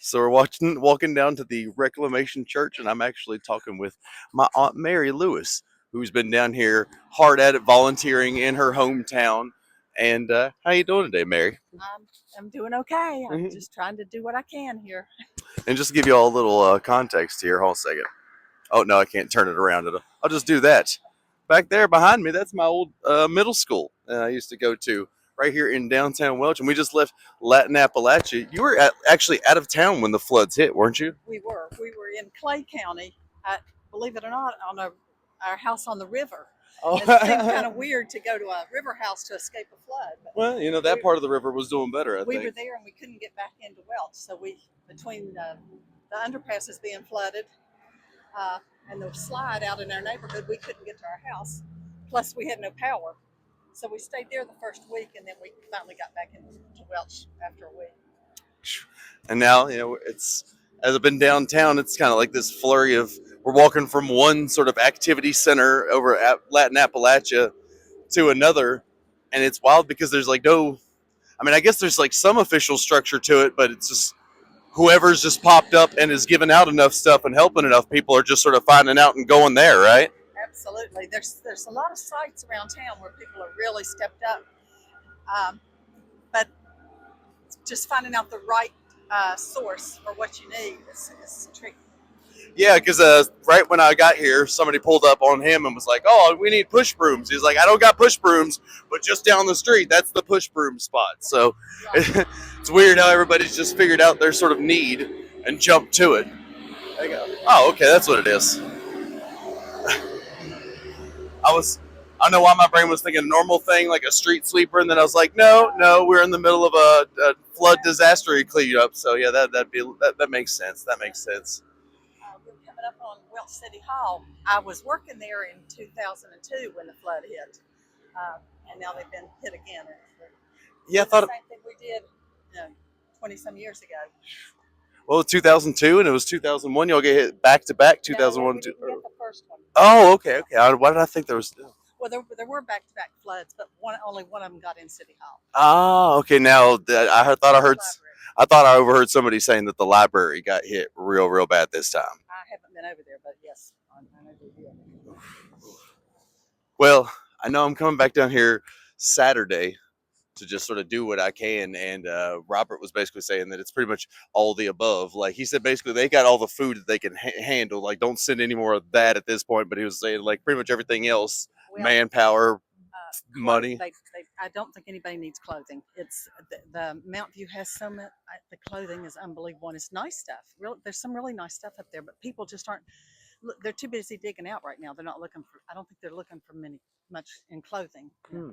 So we're walking down to the Reclamation Church, and I'm actually talking with my Aunt Mary Lewis, who's been down here hard at it, volunteering in her hometown. And how you doing today, Mary? I'm I'm doing okay. I'm Mhm. just trying to do what I can here. And just to give you all a little context here, hold on a second. Oh no, I can't turn it around. I'll just do that. Back there behind me, that's my old middle school I used to go to right here in downtown Welch, and we just left Latin Appalachia. You were actually out of town when the floods hit, weren't you? We were in Clay County. Believe it or not, on our house on the river. It seems kind Oh, of weird to go to a river house to escape a flood, but well, that we part of the river was doing better, I we were think. there and we couldn't get back into Welch. So we between the underpasses being flooded uh, and the slide out in our neighborhood, we couldn't get to our house. Plus, we had no power. So we stayed there the first week, and then we finally got back into Welch after a week. And now, it's as I've been downtown, it's kind of like this flurry of we're walking from one sort of activity center over at Latin Appalachia to another, and it's wild because there's like no. I mean, I guess there's like some official structure to it, but it's just whoever's just popped up and is giving out enough stuff and helping enough people are just sort of finding out and going there, right? Absolutely. There's a lot of sites around town where people have really stepped up, but just finding out the right source for what you need is tricky. Yeah, because right when I got here, somebody pulled up on him and was like, "Oh, we need push brooms." He's like, "I don't got push brooms, but just down the street, that's the push broom spot." So Right. it's weird how everybody's just figured out their sort of need and jumped to it. There you go. Oh, okay, that's what it is. I was, I don't know why my brain was thinking a normal thing like a street sweeper, and then I was like, no, no, we're in the middle of a flood disaster cleanup. So yeah, that makes sense. That makes sense. We're coming up on Welch City Hall. I was working there in 2002 when the flood hit, and now they've been hit again. Yeah, I Did the thought same thing we did 20 some years ago. well, 2002 and it was 2001. Y'all get hit back to back. No, we 2001. didn't get the first one. Oh, okay, okay. Why did I think there was? Well, there were back-to-back floods, but only one of them got in City Hall. Oh, okay. Now thought I And the heard. library. I thought I overheard somebody saying that the library got hit real bad this time. I haven't been over there, but yes, I know they did. Well, I know I'm coming back down here Saturday to just sort of do what I can. And Robert was basically saying that it's pretty much all the above. Like he said, basically they got all the food that they can handle. Like don't send any more of that at this point. But he was saying like pretty much everything else, Well, manpower, clothes. money. I don't think anybody needs clothing. It's the Mount View has so much. The clothing is unbelievable, and it's nice stuff. There's some really nice stuff up there, but people just aren't. They're too busy digging out right now. They're not looking for. I don't think they're looking for much in clothing. Hmm.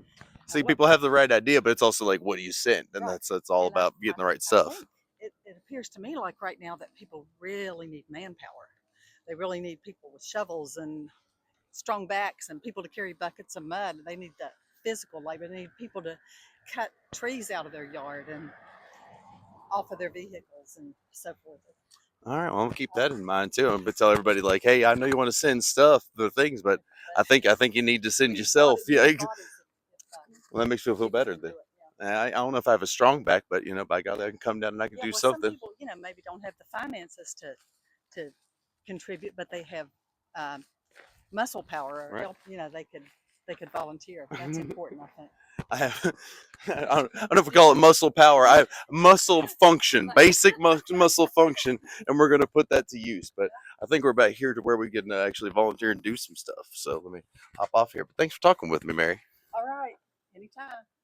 See, What people have the right idea, but it's also like, what do you send? And right? that's all And about getting the right I stuff. think it appears to me like right now that people really need manpower. They really need people with shovels and strong backs and people to carry buckets of mud. They need the physical labor. They need people to cut trees out of their yard and off of their vehicles and so forth. All right, well, I'm gonna keep that in mind too. I'm gonna tell everybody like, hey, I know you want to send stuff, the things, but I think you need to send yourself. Yeah, Use bodies well, that makes me feel people better can do then. it. Yeah. I don't know if I have a strong back, but by God, I can come down and I can Yeah. do Well, some something. people, maybe don't have the finances to contribute, but they have um, muscle power or Right. help. They could volunteer. That's important, I think. I have, I don't know if we call it muscle power. I have muscle function, basic muscle function, and we're going to put that to use. But I think we're about here to where we can actually volunteer and do some stuff. So let me hop off here. But thanks for talking with me, Mary. All right. Anytime.